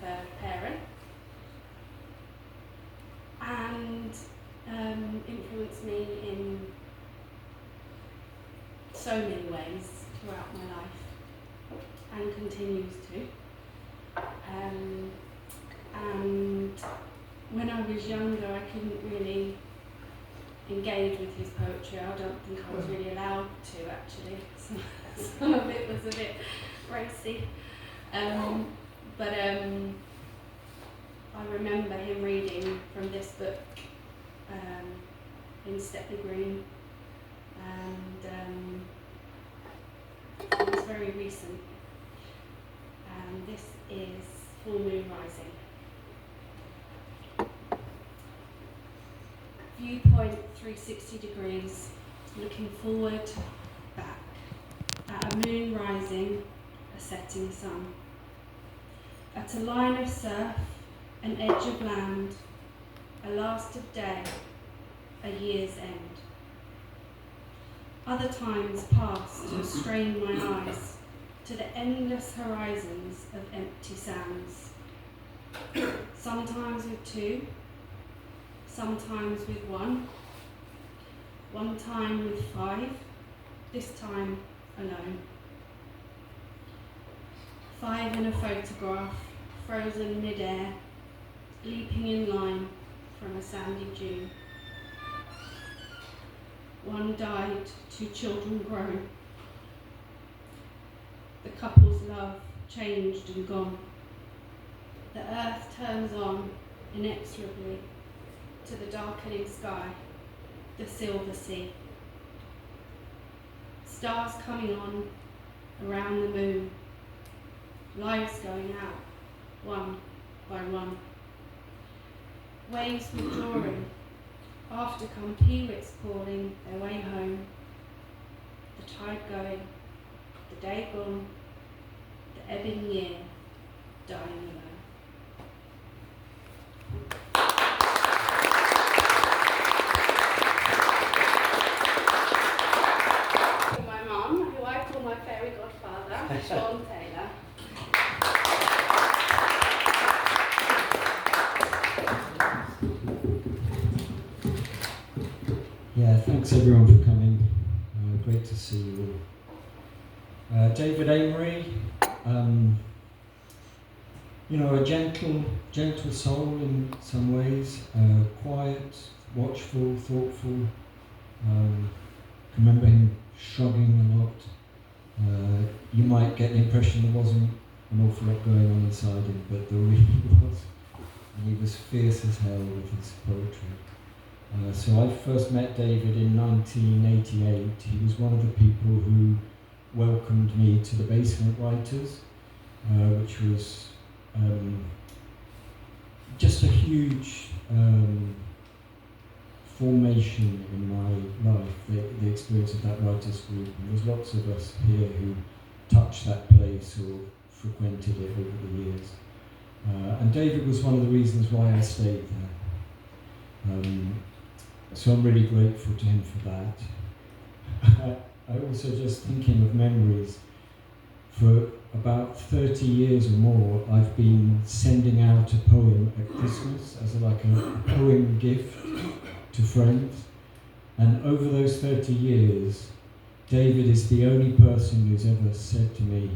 third parent, and influenced me in so many ways throughout my life, and continues to. And when I was younger, I couldn't really engage with his poetry. I don't think I was really allowed to, actually. Some of it was a bit racy. But I remember him reading from this book in Stepney Green, and it was very recent. And this is Full Moon Rising. Viewpoint 360 degrees, looking forward, back, at a moon rising, a setting sun, at a line of surf, an edge of land, a last of day, a year's end. Other times past to strain my eyes to the endless horizons of empty sands, sometimes with two, sometimes with one time with five, this time alone. Five in a photograph, frozen mid-air, leaping in line from a sandy dune. One died, 2 children grown. The couple's love changed and gone. The earth turns on inexorably to the darkening sky, the silver sea. Stars coming on around the moon, lives going out, one by one. Waves withdrawing, after come peewits calling their way home. The tide going, the day gone, the ebbing year dying alone. My mum, who I call my fairy godfather, Sean Taylor. Yeah, thanks everyone for coming. Great to see you all. David Amery, a gentle soul in some ways, quiet, watchful, thoughtful. Remember him shrugging a lot. You might get the impression there wasn't an awful lot going on inside him, but there really was. And he was fierce as hell with his poetry. So I first met David in 1988. He was one of the people who welcomed me to the Basement Writers, which was just a huge formation in my life, the experience of that writers group. And there's lots of us here who touched that place or frequented it over the years. And David was one of the reasons why I stayed there. So I'm really grateful to him for that. I also just thinking of memories, for about 30 years or more, I've been sending out a poem at Christmas as a poem gift to friends. And over those 30 years, David is the only person who's ever said to me,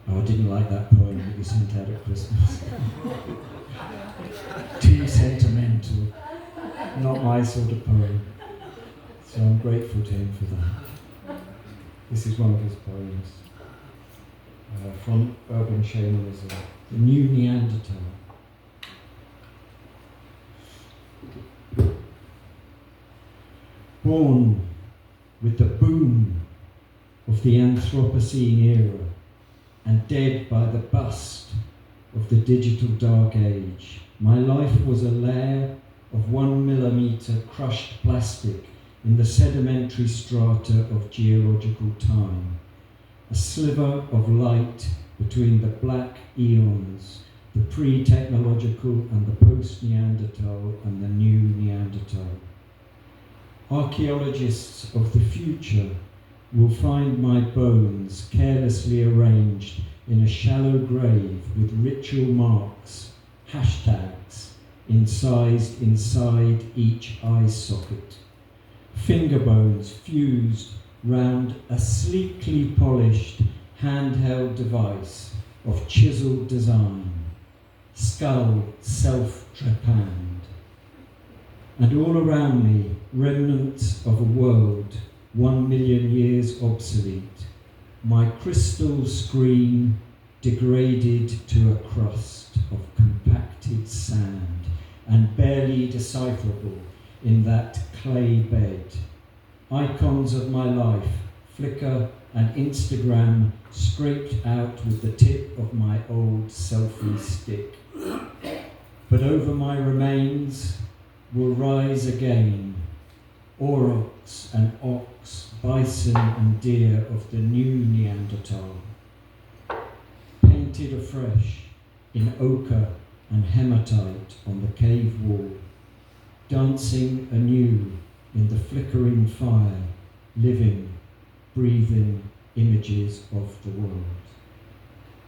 "Oh, I didn't like that poem that you sent out at Christmas." Too sentimental. Not my sort of poem. So I'm grateful to him for that. This is one of his poems from Urban Shamanism, The New Neanderthal. Born with the boom of the Anthropocene era and dead by the bust of the digital dark age, my life was a layer of 1 millimeter crushed plastic in the sedimentary strata of geological time, a sliver of light between the black eons, the pre-technological and the post-Neanderthal and the new Neanderthal. Archaeologists of the future will find my bones carelessly arranged in a shallow grave with ritual marks, hashtags, incised inside each eye socket. Finger bones fused round a sleekly polished handheld device of chiselled design, skull self-trepanned. And all around me, remnants of a world 1 million years obsolete, my crystal screen degraded to a crust of compacted sand and barely decipherable in that clay bed. Icons of my life, Flickr and Instagram scraped out with the tip of my old selfie stick. But over my remains will rise again aurochs and ox, bison and deer of the new Neanderthal, painted afresh in ochre and hematite on the cave wall, dancing anew in the flickering fire, living, breathing images of the world.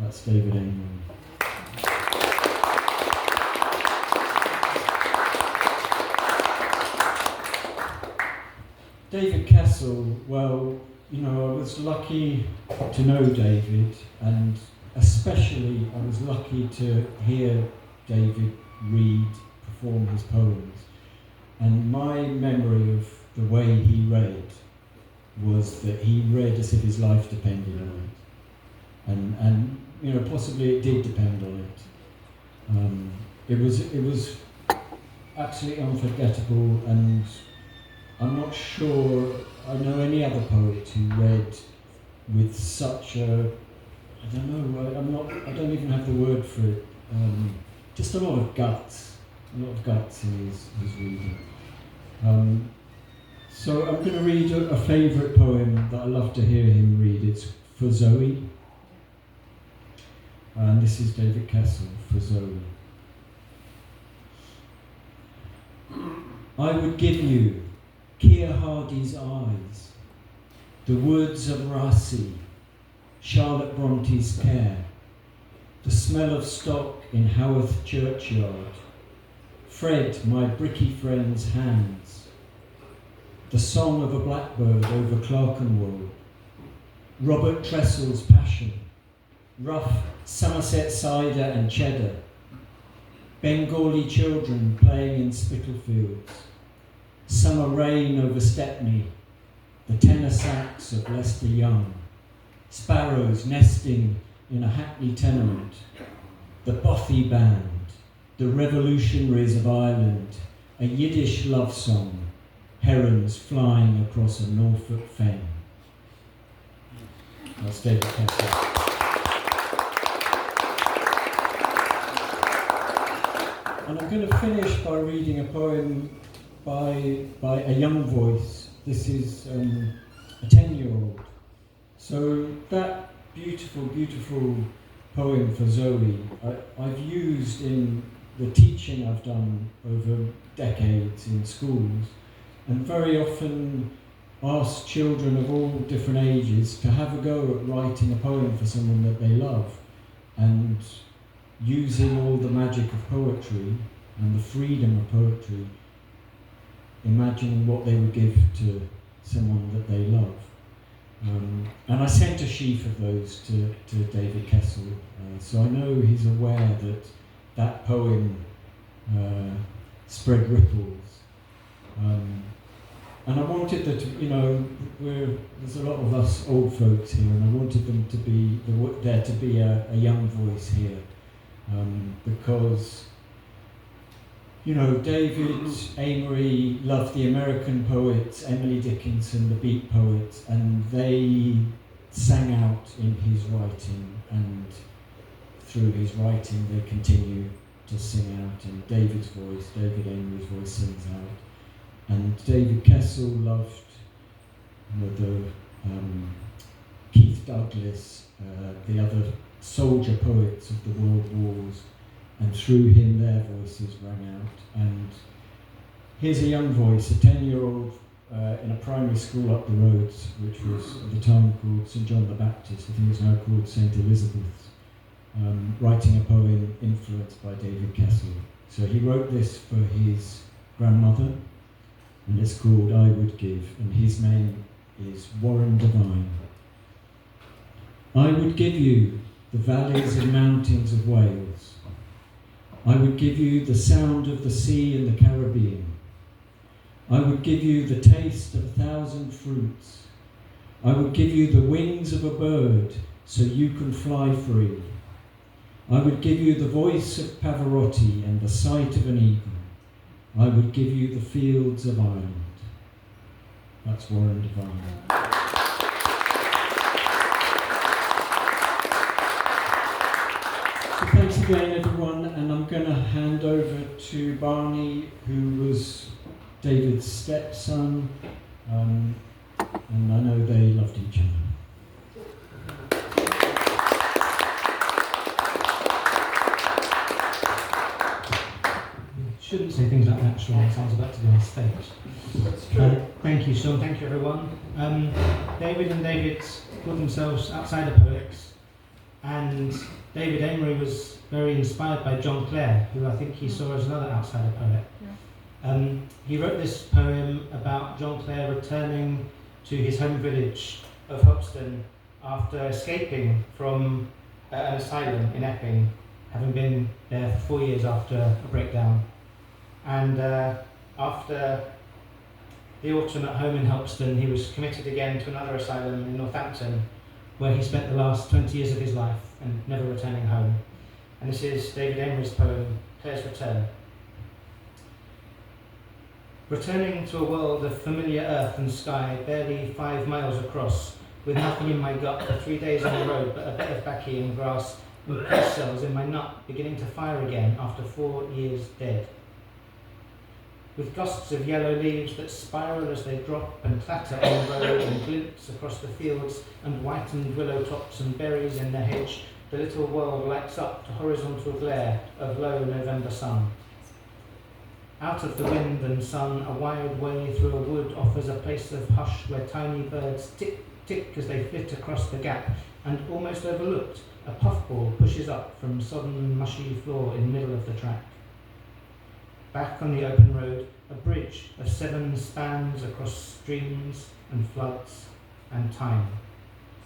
That's David Amery. David Kessel, well, you know, I was lucky to know David, and especially I was lucky to hear David read, perform his poems. And my memory of the way he read was that he read as if his life depended on it. And you know, possibly it did depend on it. It was absolutely unforgettable, and I'm not sure I know any other poet who read with such a, I don't know, I don't even have the word for it, just a lot of guts in his reading. So I'm going to read a favourite poem that I love to hear him read. It's For Zoe. And this is David Kessel, For Zoe. I would give you Keir Hardy's eyes, the woods of Rassi, Charlotte Bronte's care, the smell of stock in Haworth churchyard, Fred, my bricky friend's hands, the song of a blackbird over Clerkenwell, Robert Tressel's passion, rough Somerset cider and cheddar, Bengali children playing in Spitalfields, summer rain over Stepney, the tenor sax of Lester Young, sparrows nesting in a Hackney tenement, the Bothy Band, the Revolutionaries of Ireland, a Yiddish love song, herons flying across a Norfolk fen. That's David Kessel. And I'm going to finish by reading a poem by a young voice. This is a 10-year-old. So that beautiful, beautiful poem for Zoe, I've used in the teaching I've done over decades in schools, and very often ask children of all different ages to have a go at writing a poem for someone that they love, and using all the magic of poetry and the freedom of poetry, imagining what they would give to someone that they love. And I sent a sheaf of those to David Kessel, so I know he's aware that that poem spread ripples. And I wanted that, you know, there's a lot of us old folks here, and I wanted them to be, there to be a young voice here, because, you know, David Amery loved the American poets, Emily Dickinson, the Beat poets, and they sang out in his writing, and through his writing they continue to sing out, and David Amery's voice sings out. And David Kessel loved, you know, Keith Douglas, the other soldier poets of the world wars, and through him their voices rang out. And here's a young voice, a 10-year-old in a primary school up the road, which was at the time called St John the Baptist. I think it's now called St Elizabeth's. writing a poem influenced by David Kessel. So he wrote this for his grandmother, and it's called I Would Give, and his name is Warren Devine. I would give you the valleys and mountains of Wales. I would give you the sound of the sea in the Caribbean. I would give you the taste of 1,000 fruits. I would give you the wings of a bird so you can fly free. I would give you the voice of Pavarotti and the sight of an eagle. I would give you the fields of Ireland. That's Warren Devine. So thanks again, everyone, and I'm going to hand over to Barney, who was David's stepson, and I know they loved each other. Shouldn't say things like that, Sean. Sounds about to be on stage. That's true. Thank you, Sean. Thank you, everyone. David and David called themselves outsider poets, and David Amery was very inspired by John Clare, who I think he saw as another outsider poet. Yeah. He wrote this poem about John Clare returning to his home village of Hoxton after escaping from an asylum in Epping, having been there for 4 years after a breakdown. And after the autumn at home in Hoxton, he was committed again to another asylum in Northampton, where he spent the last 20 years of his life and never returning home. And this is David Amery's poem, Clare's Return. Returning to a world of familiar earth and sky, barely 5 miles across, with nothing in my gut for 3 days on the road but a bit of baccy and grass, with pest cells in my nut beginning to fire again after 4 years dead. With gusts of yellow leaves that spiral as they drop and clatter on the road and glimpse across the fields and whitened willow tops and berries in the hedge, the little world lights up to horizontal glare of low November sun. Out of the wind and sun, a wide way through a wood offers a place of hush where tiny birds tick, tick as they flit across the gap, and almost overlooked, a puffball pushes up from sodden, mushy floor in middle of the track. Back on the open road, a bridge of 7 spans across streams and floods and time.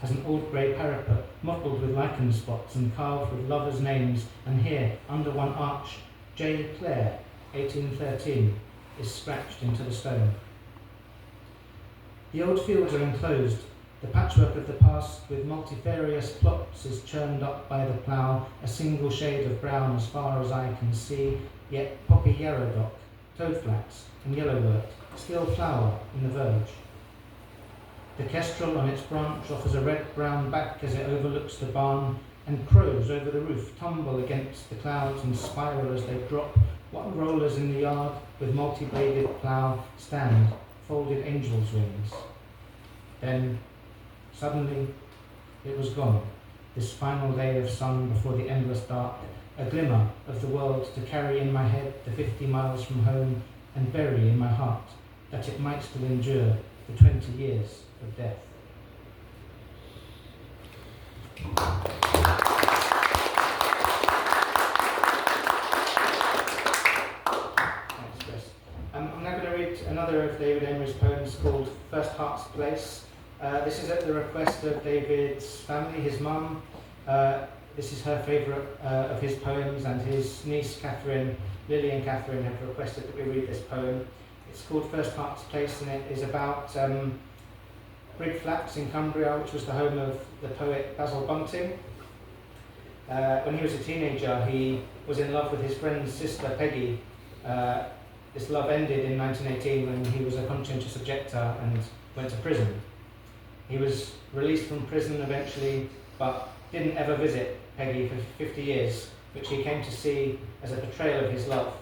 Has an old grey parapet, mottled with lichen spots and carved with lovers' names, and here, under one arch, J. Clare, 1813, is scratched into the stone. The old fields are enclosed. The patchwork of the past with multifarious plots is churned up by the plough, a single shade of brown as far as I can see, yet poppy yarrowdock, toadflax and yellowwort still flower in the verge. The kestrel on its branch offers a red-brown back as it overlooks the barn, and crows over the roof tumble against the clouds and spiral as they drop, while rollers in the yard with multi-bladed plough stand, folded angels' wings. Then, suddenly, it was gone, this final day of sun before the endless dark, a glimmer of the world to carry in my head the 50 miles from home and bury in my heart, that it might still endure the 20 years of death. Thanks, Chris. I'm now going to read another of David Amery's poems called First Heart's Place. This is at the request of David's family, his mum. This is her favourite of his poems, and his niece Catherine, Lily and Catherine, have requested that we read this poem. It's called First Heart's Place, and it is about Brigg Flats in Cumbria, which was the home of the poet Basil Bunting. When he was a teenager, he was in love with his friend's sister Peggy. This love ended in 1918 when he was a conscientious objector and went to prison. He was released from prison eventually, but didn't ever visit Peggy for 50 years, which he came to see as a betrayal of his love.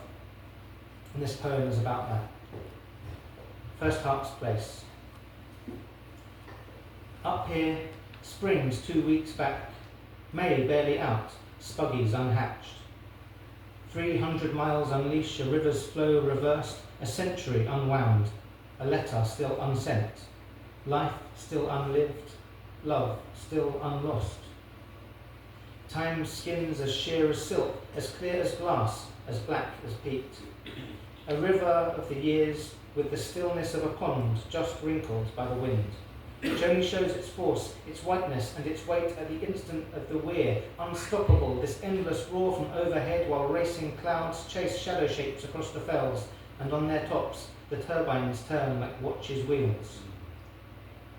And this poem is about that. First Heart's Place. Up here, spring's 2 weeks back, May barely out, spuggies unhatched. 300 miles unleash, a river's flow reversed, a century unwound, a letter still unsent, life still unlived, love still unlost. Time skins as sheer as silk, as clear as glass, as black as peat. A river of the years with the stillness of a pond just wrinkled by the wind, which only shows its force, its whiteness, and its weight at the instant of the weir, unstoppable, this endless roar from overhead while racing clouds chase shadow shapes across the fells, and on their tops the turbines turn like watches' wheels.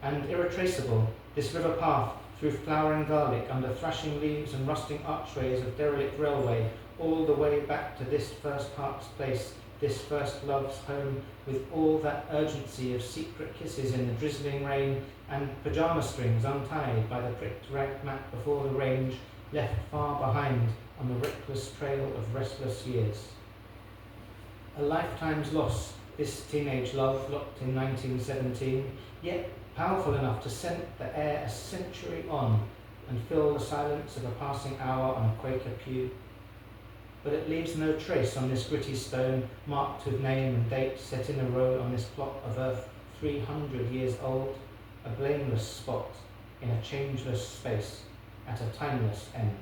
And irretraceable, this river path through flowering garlic, under thrashing leaves and rusting archways of derelict railway, all the way back to this first heart's place, this first love's home, with all that urgency of secret kisses in the drizzling rain, and pyjama strings untied by the pricked rag mat before the range, left far behind on the reckless trail of restless years. A lifetime's loss, this teenage love locked in 1917, yet powerful enough to scent the air a century on and fill the silence of a passing hour on a Quaker pew. But it leaves no trace on this gritty stone, marked with name and date, set in a row on this plot of earth 300 years old, a blameless spot in a changeless space at a timeless end.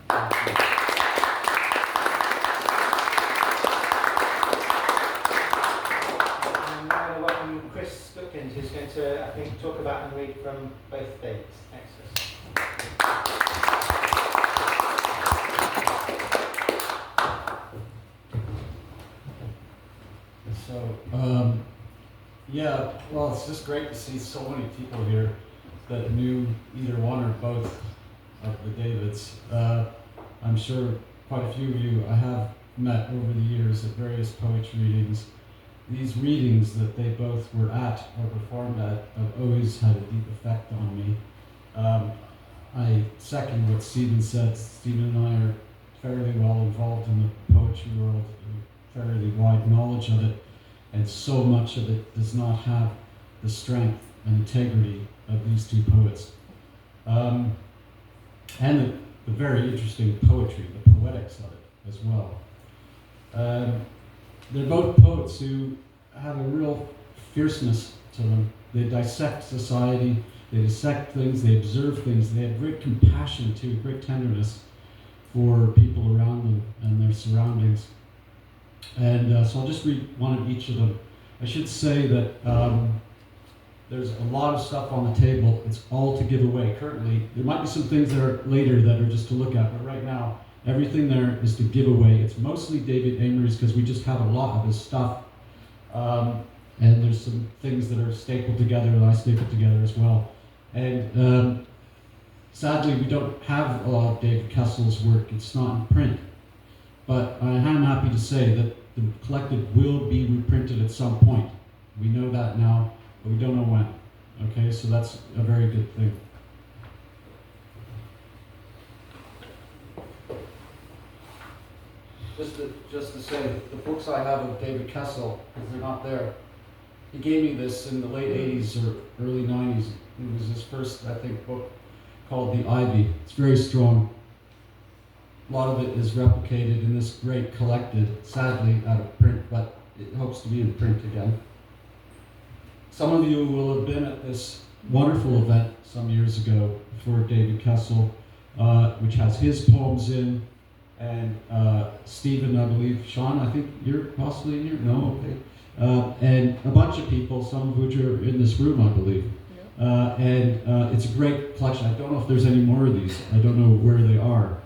And now I welcome Chris Gutkind, who's going to, I think, talk about and read from both dates. Excellent. So, yeah, well, it's just great to see so many people here that knew either one or both of the Davids. I'm sure quite a few of you I have met over the years at various poetry readings. These readings that they both were at or performed at have always had a deep effect on me. I second what Stephen said. Stephen and I are fairly well involved in the poetry world, fairly wide knowledge of it, and so much of it does not have the strength and integrity of these two poets. And the very interesting poetry, the poetics of it as well. They're both poets who have a real fierceness to them. They dissect society, they dissect things, they observe things, they have great compassion too, great tenderness for people around them and their surroundings. And so I'll just read one of each of them. I should say that there's a lot of stuff on the table. It's all to give away currently. There might be some things that are later that are just to look at, but right now, everything there is to give away. It's mostly David Amery's because we just have a lot of his stuff. And there's some things that are stapled together that I stapled together as well. And sadly, we don't have a lot of David Kessel's work. It's not in print. But I am happy to say that the collective will be reprinted at some point. We know that now, but we don't know when. Okay, so that's a very good thing. Just to say, the books I have of David Kessel, because they're not there, he gave me this in the late 80s or early 90s. It was his first, I think, book called The Ivy. It's very strong. A lot of it is replicated in this great collected, sadly out of print, but it hopes to be in print again. Some of you will have been at this wonderful event some years ago for David Kessel, which has his poems in, and Stephen, I believe, Sean, I think you're possibly in here? No? Okay. And a bunch of people, some of which are in this room, I believe. And it's a great collection. I don't know if there's any more of these. I don't know where they are.